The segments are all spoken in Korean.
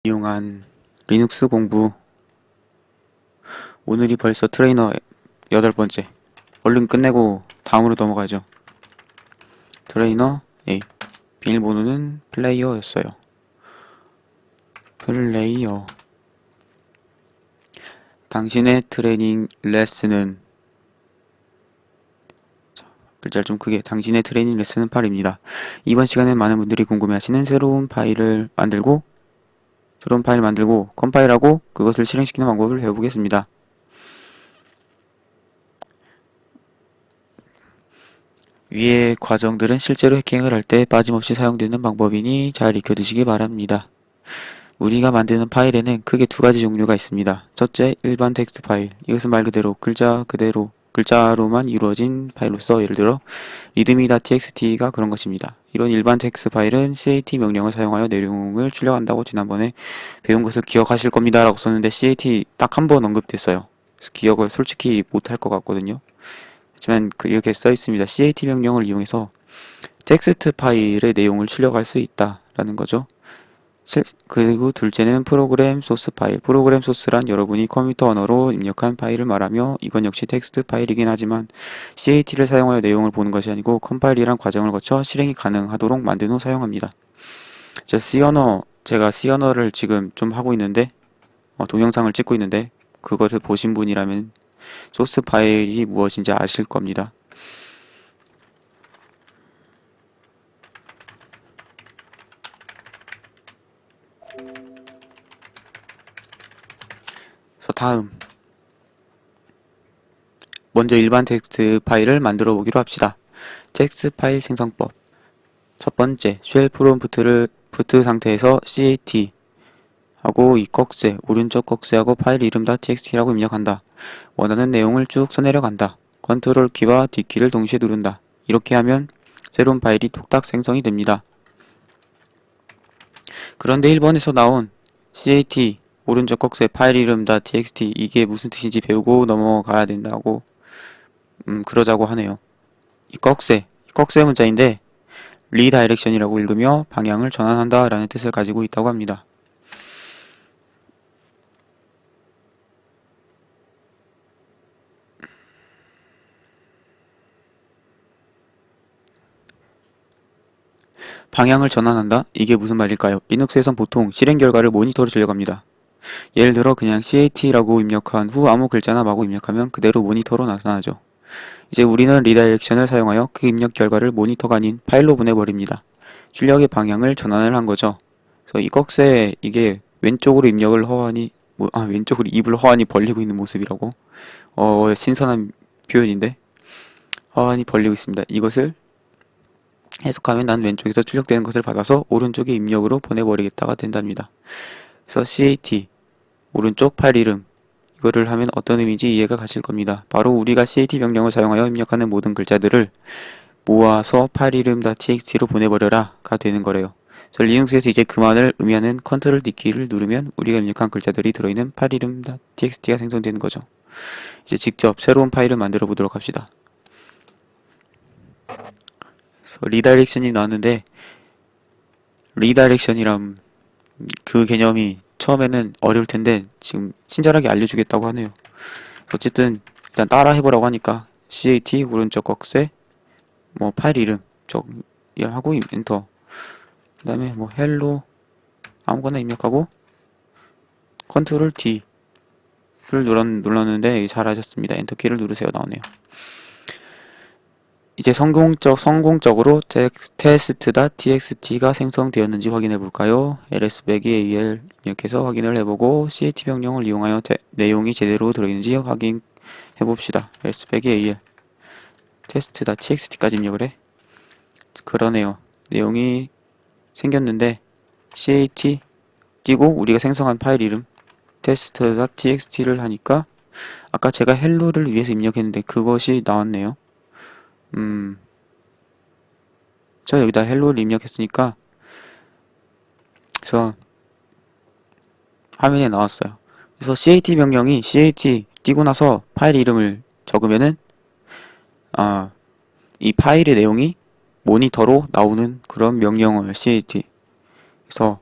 이용한 리눅스 공부. 오늘이 벌써 트레이너 8번째. 얼른 끝내고 다음으로 넘어가죠. 트레이너 A. 비밀번호는 플레이어였어요. 플레이어. 당신의 트레이닝 레슨은, 글자를 좀 크게, 당신의 트레이닝 레슨은 8입니다. 이번 시간엔 많은 분들이 궁금해하시는 새로운 파일을 만들고 컴파일하고 그것을 실행시키는 방법을 배워보겠습니다. 위의 과정들은 실제로 해킹을 할 때 빠짐없이 사용되는 방법이니 잘 익혀두시기 바랍니다. 우리가 만드는 파일에는 크게 두 가지 종류가 있습니다. 첫째, 일반 텍스트 파일. 이것은 말 그대로 글자로만 이루어진 파일로서, 예를 들어 readme.txt가 그런 것입니다. 이런 일반 텍스트 파일은 cat 명령을 사용하여 내용을 출력한다고 지난번에 배운 것을 기억하실 겁니다 라고 썼는데 cat 딱 한 번 언급됐어요. 그래서 기억을 솔직히 못할 것 같거든요. 하지만 이렇게 써 있습니다. cat 명령을 이용해서 텍스트 파일의 내용을 출력할 수 있다라는 거죠. 그리고 둘째는 프로그램 소스 파일. 프로그램 소스란 여러분이 컴퓨터 언어로 입력한 파일을 말하며, 이건 역시 텍스트 파일이긴 하지만 cat를 사용하여 내용을 보는 것이 아니고 컴파일이란 과정을 거쳐 실행이 가능하도록 만든 후 사용합니다. 제가 C 언어를 지금 좀 하고 있는데, 동영상을 찍고 있는데, 그것을 보신 분이라면 소스 파일이 무엇인지 아실 겁니다. 그래서 다음, 먼저 일반 텍스트 파일을 만들어 보기로 합시다. 텍스트 파일 생성법. 첫 번째, 쉘 프롬프트 상태에서 cat 하고 이 꺽쇠, 오른쪽 꺽쇠하고 파일 이름 .txt라고 입력한다. 원하는 내용을 쭉 써내려간다. 컨트롤 키와 D키를 동시에 누른다. 이렇게 하면 새로운 파일이 톡딱 생성이 됩니다. 그런데 1번에서 나온 cat 오른쪽 꺽쇠 파일 이름 .txt, 이게 무슨 뜻인지 배우고 넘어가야 된다고 그러자고 하네요. 이 꺽쇠 문자인데 리다이렉션이라고 읽으며 방향을 전환한다 라는 뜻을 가지고 있다고 합니다. 방향을 전환한다? 이게 무슨 말일까요? 리눅스에선 보통 실행 결과를 모니터로 출력합니다. 예를 들어 그냥 cat라고 입력한 후 아무 글자나 마구 입력하면 그대로 모니터로 나타나죠. 이제 우리는 리다이렉션을 사용하여 그 입력 결과를 모니터가 아닌 파일로 보내버립니다. 출력의 방향을 전환을 한 거죠. 그래서 이 꺽쇠, 이게 왼쪽으로 입력을 왼쪽으로 입을 허하니 벌리고 있는 모습이라고. 신선한 표현인데, 허하니 벌리고 있습니다. 이것을 해석하면 난 왼쪽에서 출력되는 것을 받아서 오른쪽의 입력으로 보내버리겠다가 된답니다. 그래서 cat 오른쪽 파일 이름, 이거를 하면 어떤 의미인지 이해가 가실 겁니다. 바로 우리가 cat 명령을 사용하여 입력하는 모든 글자들을 모아서 파일 이름 .txt로 보내버려라가 되는 거래요. 그래서 리눅스에서 이제 그만을 의미하는 컨트롤 D키를 누르면 우리가 입력한 글자들이 들어있는 파일 이름 .txt가 생성되는 거죠. 이제 직접 새로운 파일을 만들어 보도록 합시다. 그래서 리다이렉션이 나왔는데, 리다이렉션이란 그 개념이 처음에는 어려울 텐데 지금 친절하게 알려주겠다고 하네요. 어쨌든 일단 따라 해보라고 하니까 cat 오른쪽 꺽쇠 파일 이름 하고 엔터, 그 다음에 헬로 아무거나 입력하고 컨트롤 D를 눌렀는데 잘하셨습니다. 엔터키를 누르세요. 나오네요. 이제 성공적으로 test.txt가 생성되었는지 확인해 볼까요? ls-al 입력해서 확인을 해보고 cat 명령을 이용하여 내용이 제대로 들어있는지 확인해 봅시다. ls-al test.txt까지 입력을 해. 그러네요. 내용이 생겼는데 cat 띄고 우리가 생성한 파일 이름 test.txt를 하니까 아까 제가 헬로를 위해서 입력했는데 그것이 나왔네요. 저 여기다 헬로를 입력했으니까, 그래서 화면에 나왔어요. 그래서 cat 명령이 cat 띄고 나서 파일 이름을 적으면은 이 파일의 내용이 모니터로 나오는 그런 명령어예요. cat. 그래서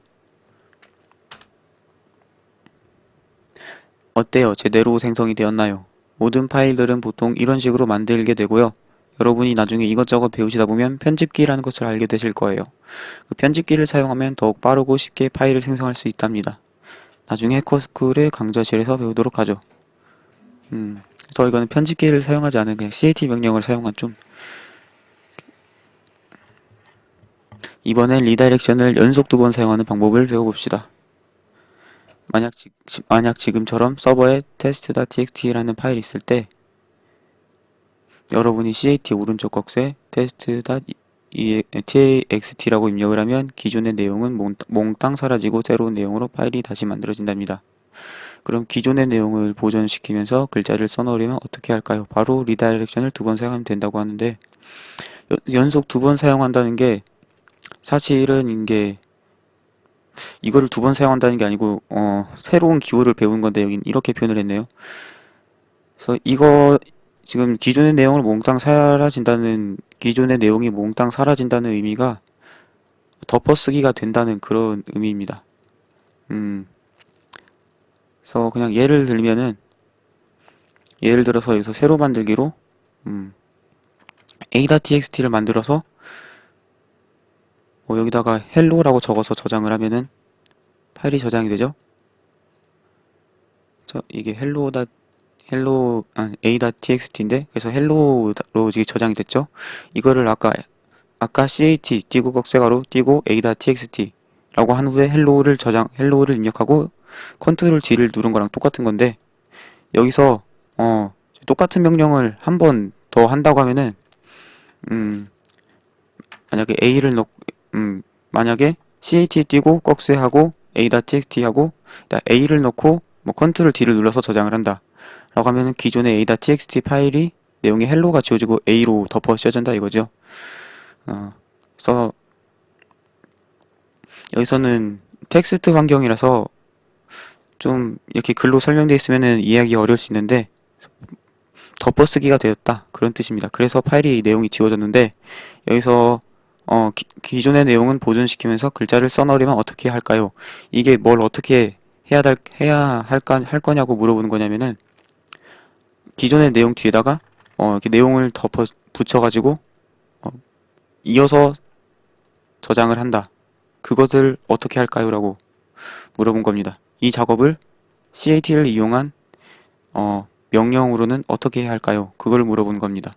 어때요? 제대로 생성이 되었나요? 모든 파일들은 보통 이런 식으로 만들게 되고요. 여러분이 나중에 이것저것 배우시다 보면 편집기라는 것을 알게 되실 거예요. 그 편집기를 사용하면 더욱 빠르고 쉽게 파일을 생성할 수 있답니다. 나중에 해커스쿨의 강좌실에서 배우도록 하죠. 그래서 이거는 편집기를 사용하지 않은 그냥 CAT 명령을 사용한 좀. 이번엔 리다이렉션을 연속 2번 사용하는 방법을 배워봅시다. 만약 지금처럼 서버에 test.txt라는 파일이 있을 때 여러분이 CAT 오른쪽 꺽쇠 test.txt라고 입력을 하면 기존의 내용은 몽땅 사라지고 새로운 내용으로 파일이 다시 만들어진답니다. 그럼 기존의 내용을 보존시키면서 글자를 써넣으려면 어떻게 할까요? 바로 리다이렉션을 2번 사용하면 된다고 하는데 연속 2번 사용한다는 게 사실은 이거를 2번 사용한다는 게 아니고 새로운 기호를 배우는 건데 여긴 이렇게 표현을 했네요. 그래서 이거 지금 기존의 내용이 몽땅 사라진다는 의미가 덮어쓰기가 된다는 그런 의미입니다. 그래서 그냥 예를 들어서 여기서 새로 만들기로 a.txt를 만들어서 여기다가 hello라고 적어서 저장을 하면은 파일이 저장이 되죠. 이게 a.txt인데 그래서 hello로 이게 저장이 됐죠. 이거를 아까 cat 띄고 꺽쇠가로 띄고 a.txt 라고 한 후에 hello를 입력하고 컨트롤 G를 누른 거랑 똑같은 건데 여기서 똑같은 명령을 한 번 더 한다고 하면은 만약에 cat 띄고 꺽쇠하고 a.txt 하고 a를 넣고 컨트롤 D를 눌러서 저장을 한다 라고 하면은 기존의 a.txt 파일이 내용이 hello가 지워지고 a로 덮어 씌워진다 이거죠. 그래서 여기서는 텍스트 환경이라서 좀 이렇게 글로 설명되어 있으면은 이해하기 어려울 수 있는데 덮어쓰기가 되었다 그런 뜻입니다. 그래서 파일이 내용이 지워졌는데 여기서 기존의 내용은 보존시키면서 글자를 써넣으려면 어떻게 할까요? 이게 뭘 어떻게 해야 할 거냐고 물어보는 거냐면은 기존의 내용 뒤에다가 이렇게 내용을 붙여가지고 이어서 저장을 한다. 그것을 어떻게 할까요? 라고 물어본 겁니다. 이 작업을 cat를 이용한 명령으로는 어떻게 해야 할까요? 그걸 물어본 겁니다.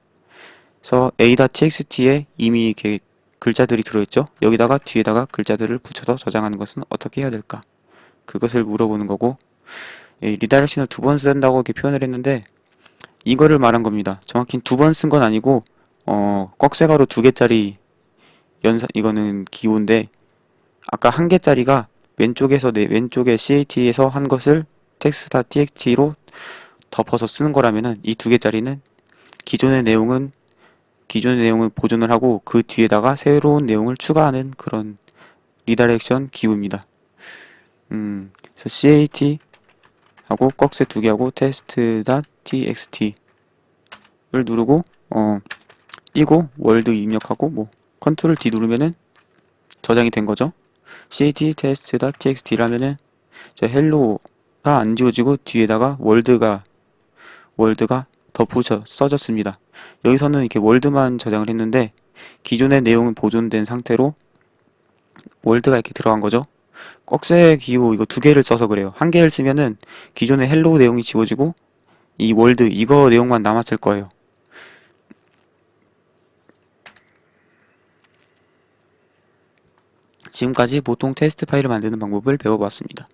그래서 a.txt에 이미 이렇게 글자들이 들어있죠? 여기다가 뒤에다가 글자들을 붙여서 저장하는 것은 어떻게 해야 될까? 그것을 물어보는 거고 리다이렉션을 2번 쓴다고 이렇게 표현을 했는데 이거를 말한 겁니다. 정확히 2번 쓴 건 아니고 꺽쇠가루 2개짜리 이거는 기호인데 아까 1개짜리가 왼쪽에 cat에서 한 것을 text.txt로 덮어서 쓰는 거라면은 이 2개짜리는 기존의 내용을 보존을 하고 그 뒤에다가 새로운 내용을 추가하는 그런 리다이렉션 기호입니다. 그래서 cat 하고 꺽쇠 2개하고 test.txt를 누르고 띄고 월드 입력하고 컨트롤 D 누르면은 저장이 된 거죠. cat test.txt라면은 hello가 안 지워지고 뒤에다가 월드가 덧붙여 써졌습니다. 여기서는 이렇게 월드만 저장을 했는데 기존의 내용은 보존된 상태로 월드가 이렇게 들어간 거죠. 꺽쇠 기호 이거 2개를 써서 그래요. 1개를 쓰면은 기존의 헬로 내용이 지워지고 이 월드 이거 내용만 남았을 거예요. 지금까지 보통 테스트 파일을 만드는 방법을 배워봤습니다.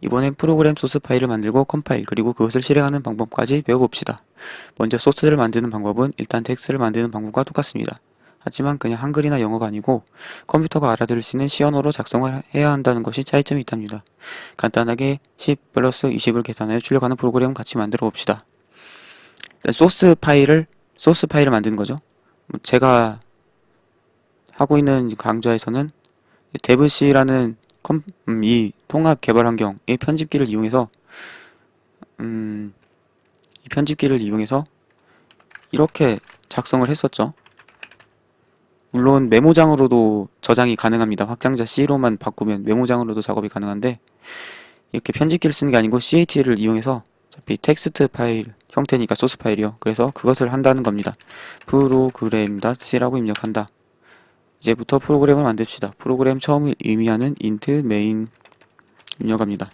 이번엔 프로그램 소스 파일을 만들고 컴파일 그리고 그것을 실행하는 방법까지 배워봅시다. 먼저 소스를 만드는 방법은 일단 텍스트를 만드는 방법과 똑같습니다. 하지만 그냥 한글이나 영어가 아니고 컴퓨터가 알아들을 수 있는 시언어로 작성을 해야 한다는 것이 차이점이 있답니다. 간단하게 10 플러스 20을 계산하여 출력하는 프로그램 같이 만들어 봅시다. 소스 파일을 만드는 거죠. 제가 하고 있는 강좌에서는 데브C라는 이 통합 개발 환경의 편집기를 이용해서 이렇게 작성을 했었죠. 물론 메모장으로도 저장이 가능합니다. 확장자 C로만 바꾸면 메모장으로도 작업이 가능한데 이렇게 편집기를 쓰는 게 아니고 CAT를 이용해서 어차피 텍스트 파일 형태니까 소스 파일이요. 그래서 그것을 한다는 겁니다. 프로그램.c라고 입력한다. 이제부터 프로그램을 만듭시다. 프로그램 처음 의미하는 int main 입력합니다.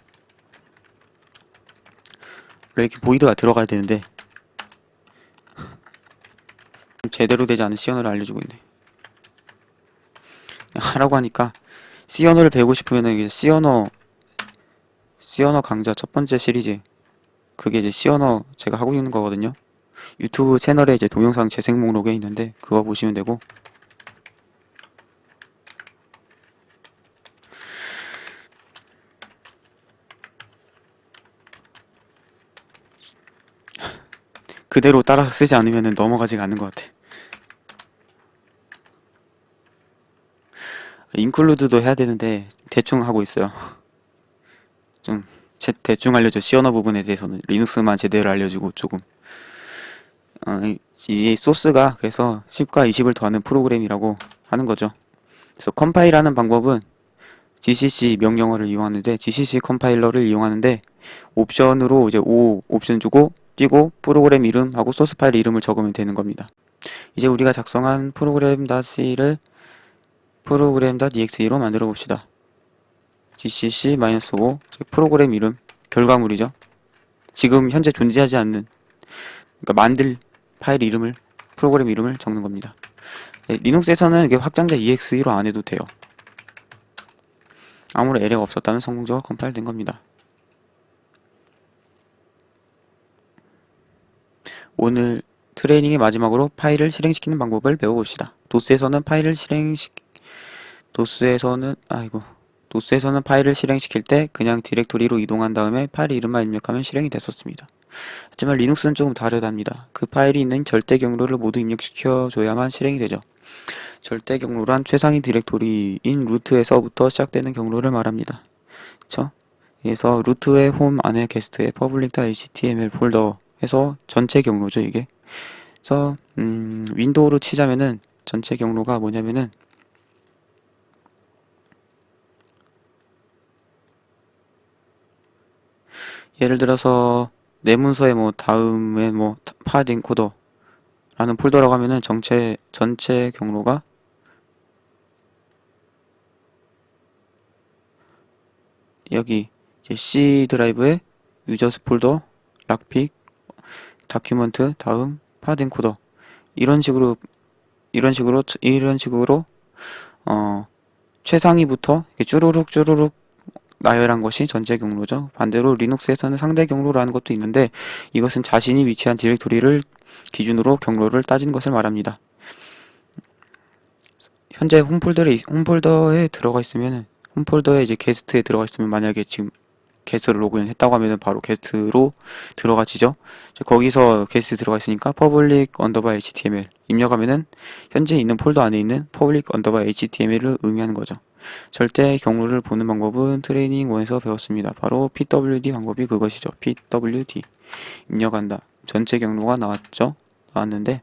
원래 이렇게 보이드가 들어가야 되는데 제대로 되지 않은 C 언어를 알려주고 있네. 하라고 하니까 C 언어를 배우고 싶으면 이게 C 언어 강좌 첫 번째 시리즈, 그게 이제 C 언어 제가 하고 있는 거거든요. 유튜브 채널에 이제 동영상 재생 목록에 있는데 그거 보시면 되고, 그대로 따라서 쓰지 않으면 넘어가지가 않는 것 같아. 인클루드도 해야 되는데 대충 하고 있어요. 좀 대충 알려줘. C 언어 부분에 대해서는 리눅스만 제대로 알려주고 조금. 이 소스가 그래서 10과 20을 더하는 프로그램이라고 하는 거죠. 그래서 컴파일하는 방법은 GCC 명령어를 이용하는데, GCC 컴파일러를 이용하는데 옵션으로 이제 O 옵션 주고 띄고 프로그램 이름하고 소스 파일 이름을 적으면 되는 겁니다. 이제 우리가 작성한 프로그램.c를 프로그램.exe로 만들어 봅시다. gcc-o 프로그램 이름 결과물이죠. 지금 현재 존재하지 않는, 그러니까 만들 파일 이름을, 프로그램 이름을 적는 겁니다. 리눅스에서는 이게 확장자 exe로 안 해도 돼요. 아무런 에러가 없었다면 성공적으로 컴파일 된 겁니다. 오늘 트레이닝의 마지막으로 파일을 실행시키는 방법을 배워봅시다. 도스에서는 파일을 실행시킬 때 그냥 디렉토리로 이동한 다음에 파일 이름만 입력하면 실행이 됐었습니다. 하지만 리눅스는 조금 다르답니다. 그 파일이 있는 절대 경로를 모두 입력시켜줘야만 실행이 되죠. 절대 경로란 최상위 디렉토리인 루트에서부터 시작되는 경로를 말합니다. 그쵸? 그래서 루트의 홈 안에 게스트의 public.html 폴더에서 전체 경로죠, 이게. 그래서 윈도우로 치자면은 전체 경로가 뭐냐면은 예를 들어서 내 문서에 뭐 다음에 뭐 파드 인코더 라는 폴더라고 하면은 전체 경로가 여기 이제 C 드라이브에 유저스 폴더, 락픽, 다큐먼트, 다음 파드 인코더 이런 식으로 최상위부터 이렇게 쭈루룩 나열한 것이 전체 경로죠. 반대로 리눅스에서는 상대 경로라는 것도 있는데 이것은 자신이 위치한 디렉토리를 기준으로 경로를 따진 것을 말합니다. 현재 홈폴더에 들어가 있으면, 홈폴더에 이제 게스트에 들어가 있으면, 만약에 지금 게스트를 로그인 했다고 하면은 바로 게스트로 들어가지죠. 거기서 게스트 들어가 있으니까 public _html 입력하면은 현재 있는 폴더 안에 있는 public _html을 의미하는 거죠. 절대 경로를 보는 방법은 트레이닝 1에서 배웠습니다. 바로 pwd 방법이 그것이죠. pwd 입력한다. 전체 경로가 나왔는데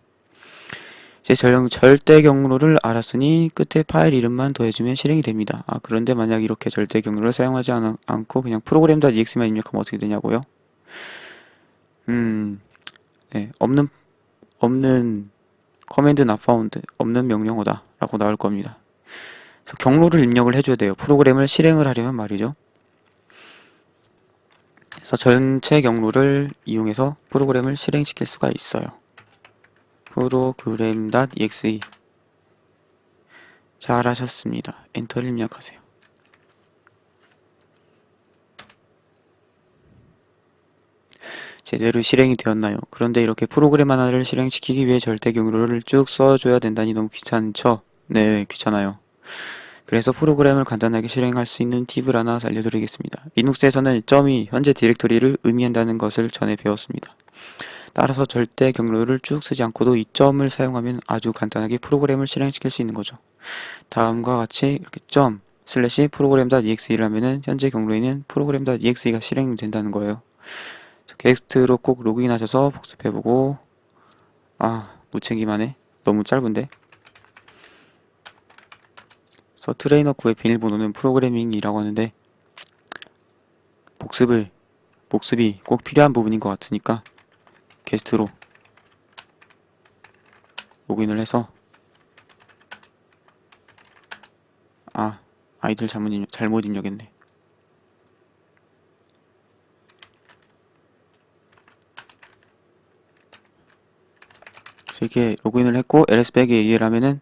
이제 절대 경로를 알았으니 끝에 파일 이름만 더해주면 실행이 됩니다. 그런데 만약 이렇게 절대 경로를 사용하지 않고 그냥 프로그램.exe만 입력하면 어떻게 되냐고요? 네, 없는 command not found, 없는 명령어다 라고 나올 겁니다. 그래서 경로를 입력을 해줘야 돼요. 프로그램을 실행을 하려면 말이죠. 그래서 전체 경로를 이용해서 프로그램을 실행시킬 수가 있어요. 프로그램.exe 잘하셨습니다. 엔터를 입력하세요. 제대로 실행이 되었나요? 그런데 이렇게 프로그램 하나를 실행시키기 위해 절대 경로를 쭉 써줘야 된다니 너무 귀찮죠? 네, 귀찮아요. 그래서 프로그램을 간단하게 실행할 수 있는 팁을 하나 알려드리겠습니다. 리눅스에서는 점이 현재 디렉토리를 의미한다는 것을 전에 배웠습니다. 따라서 절대 경로를 쭉 쓰지 않고도 이 점을 사용하면 아주 간단하게 프로그램을 실행시킬 수 있는 거죠. 다음과 같이 이렇게 점 슬래시 프로그램.exe를 하면은 현재 경로에는 프로그램.exe가 실행된다는 거예요. 게스트로 꼭 로그인하셔서 복습해보고, 무책임하네. 너무 짧은데. 그래서 트레이너 9의 비밀번호는 프로그래밍이라고 하는데 복습을 복습이 꼭 필요한 부분인 것 같으니까 게스트로 로그인을 해서 아이디를 잘못 입력했네. 그래서 이렇게 로그인을 했고 ls백에 AL 하면은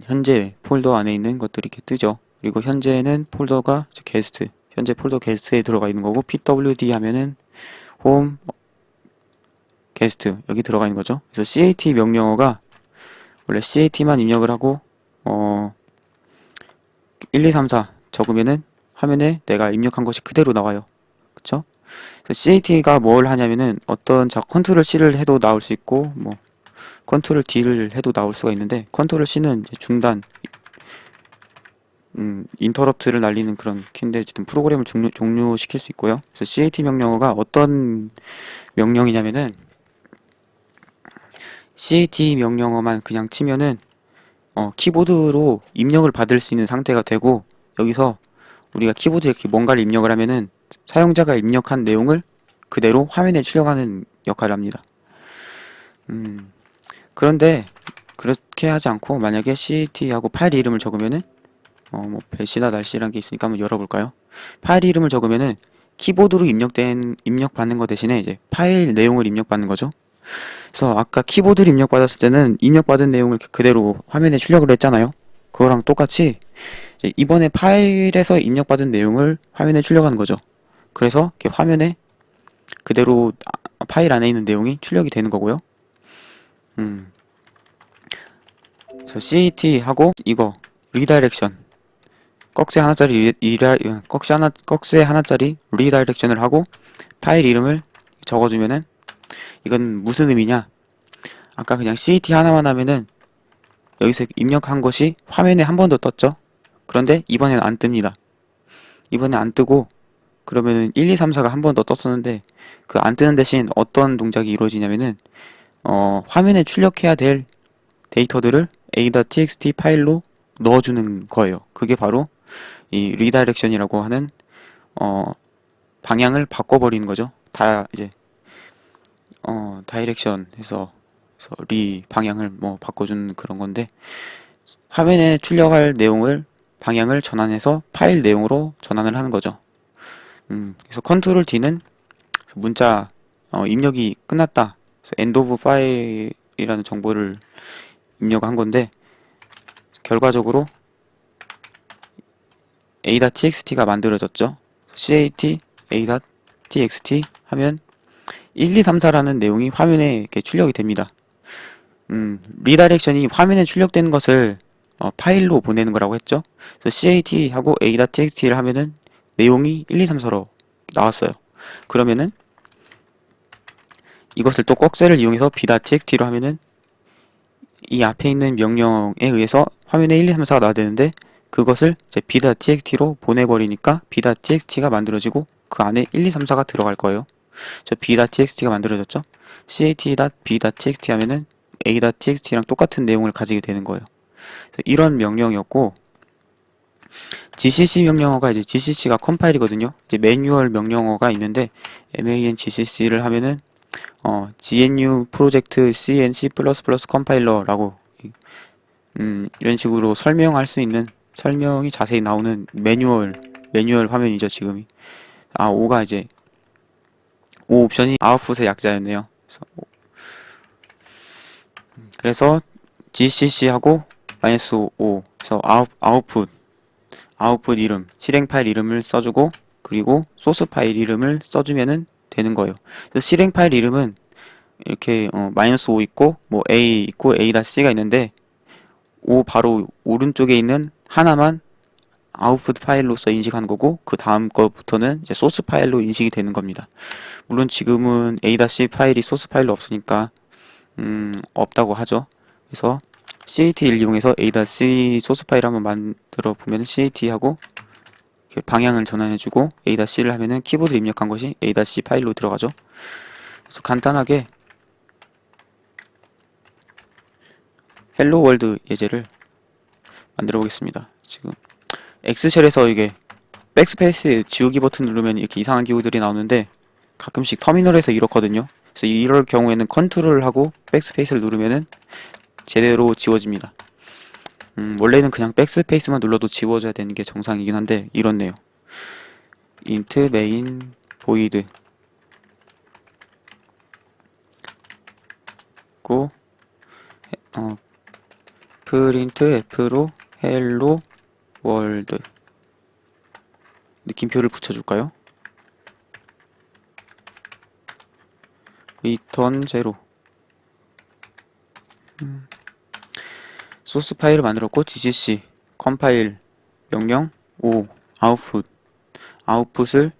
현재 폴더 안에 있는 것들이 이렇게 뜨죠. 그리고 현재는 폴더가 게스트, 현재 폴더 게스트에 들어가 있는 거고, pwd 하면은 홈 게스트 여기 들어가 있는 거죠. 그래서 cat 명령어가 원래 cat만 입력을 하고 1, 2, 3, 4 적으면은 화면에 내가 입력한 것이 그대로 나와요. 그쵸? 그래서 cat가 뭘 하냐면은 컨트롤 C를 해도 나올 수 있고 뭐 컨트롤 D를 해도 나올 수가 있는데, 컨트롤 C는 이제 중단, 인터럽트를 날리는 그런 키인데 어쨌든 프로그램을 종료시킬 수 있고요. 그래서 cat 명령어가 어떤 명령이냐면은 cat 명령어만 그냥 치면은 키보드로 입력을 받을 수 있는 상태가 되고, 여기서 우리가 키보드에 이렇게 뭔가를 입력을 하면은 사용자가 입력한 내용을 그대로 화면에 출력하는 역할을 합니다. 그런데 그렇게 하지 않고 만약에 cat하고 파일 이름을 적으면은 뭐 배시나 날씨라는 게 있으니까 한번 열어볼까요? 파일 이름을 적으면은 키보드로 입력받는 거 대신에 이제 파일 내용을 입력받는 거죠. 그래서 아까 키보드를 입력받았을 때는 입력받은 내용을 그대로 화면에 출력을 했잖아요. 그거랑 똑같이 이제 이번에 파일에서 입력받은 내용을 화면에 출력하는 거죠. 그래서 이렇게 화면에 그대로 파일 안에 있는 내용이 출력이 되는 거고요. 그래서 cat하고 이거 리다이렉션 꺽쇠 하나짜리 리다이렉션을 하고 파일 이름을 적어주면은, 이건 무슨 의미냐? 아까 그냥 cat 하나만 하면은 여기서 입력한 것이 화면에 한 번 더 떴죠? 그런데 이번에는 안 뜹니다. 이번에 안 뜨고, 그러면은 1, 2, 3, 4가 한 번 더 떴었는데 그 안 뜨는 대신 어떤 동작이 이루어지냐면은 화면에 출력해야 될 데이터들을 a.txt 파일로 넣어주는 거예요. 그게 바로 이 리다이렉션이라고 하는 방향을 바꿔버리는 거죠. 이제 다이렉션 해서 리 방향을 뭐 바꿔주는 그런 건데, 화면에 출력할 내용을 방향을 전환해서 파일 내용으로 전환을 하는 거죠. 그래서 컨트롤 D는 문자 입력이 끝났다, 그래서 end of file이라는 정보를 입력한 건데, 결과적으로 a.txt가 만들어졌죠. cat a.txt 하면 1, 2, 3, 4라는 내용이 화면에 이렇게 출력이 됩니다. 리다이렉션이 화면에 출력되는 것을 파일로 보내는 거라고 했죠. 그래서 cat하고 a.txt를 하면은 내용이 1, 2, 3, 4로 나왔어요. 그러면은 이것을 또 꺽쇠를 이용해서 b.txt로 하면은 이 앞에 있는 명령에 의해서 화면에 1, 2, 3, 4가 나와야 되는데, 그것을 이제 b.txt로 보내버리니까 b.txt가 만들어지고 그 안에 1, 2, 3, 4가 들어갈 거예요. 저 b.txt가 만들어졌죠. cat.b.txt 하면은 a.txt랑 똑같은 내용을 가지게 되는 거예요. 이런 명령이었고, gcc 명령어가 이제 gcc가 컴파일이거든요. 이제 매뉴얼 명령어가 있는데 man gcc를 하면은 gnu 프로젝트 cnC++ 컴파일러라고 이런 식으로 설명할 수 있는, 설명이 자세히 나오는 매뉴얼 화면이죠, 지금이. 5가 이제 5 옵션이 아웃풋의 약자였네요. 그래서 gcc하고 -5, 그래서 아웃풋 이름, 실행 파일 이름을 써주고, 그리고 소스 파일 이름을 써주면은 되는 거예요. 그래서 실행 파일 이름은 이렇게 -5 있고 뭐 a 있고 a.c가 있는데, 5 바로 오른쪽에 있는 하나만 아웃풋 파일로서 인식하는 거고, 그 다음 거부터는 이제 소스 파일로 인식이 되는 겁니다. 물론 지금은 a.c 파일이 소스 파일로 없으니까 없다고 하죠. 그래서 cat를 이용해서 a.c 소스 파일 한번 만들어 보면 cat하고 방향을 전환해주고 a.c를 하면은 키보드 입력한 것이 a.c 파일로 들어가죠. 그래서 간단하게 헬로 월드 예제를 만들어 보겠습니다. 지금 엑스쉘에서 이게 백스페이스 지우기 버튼 누르면 이렇게 이상한 기호들이 나오는데 가끔씩 터미널에서 이렇거든요. 그래서 이럴 경우에는 컨트롤을 하고 백스페이스를 누르면은 제대로 지워집니다. 원래는 그냥 백스페이스만 눌러도 지워져야 되는 게 정상이긴 한데 이렇네요. int main void 고 print f로 hello world 느낌표를 붙여줄까요? return 0 소스 파일을 만들었고 gcc 컴파일 명령 o 아웃풋을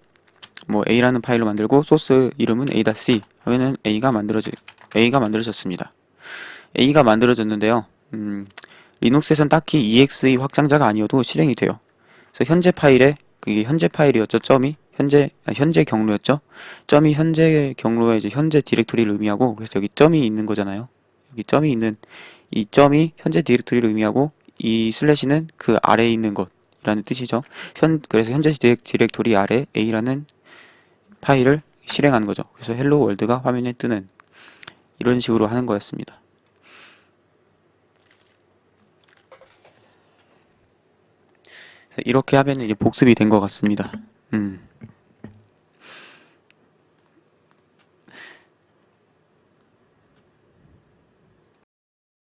뭐 a라는 파일로 만들고 소스 이름은 a.c 하면은 a가 만들어졌습니다. a가 만들어졌는데요. 리눅스에선 딱히 exe 확장자가 아니어도 실행이 돼요. 그래서 현재 파일에 그게 현재 파일이었죠. 현재 경로였죠. 점이 현재 경로에 이제 현재 디렉토리를 의미하고 그래서 여기 점이 있는 거잖아요. 여기 점이 있는 이 점이 현재 디렉토리를 의미하고 이 슬래시는 그 아래에 있는 것이라는 뜻이죠. 그래서 현재 디렉토리 아래 a라는 파일을 실행하는 거죠. 그래서 헬로 월드가 화면에 뜨는 이런 식으로 하는 거였습니다. 그래서 이렇게 하면 이제 복습이 된 것 같습니다.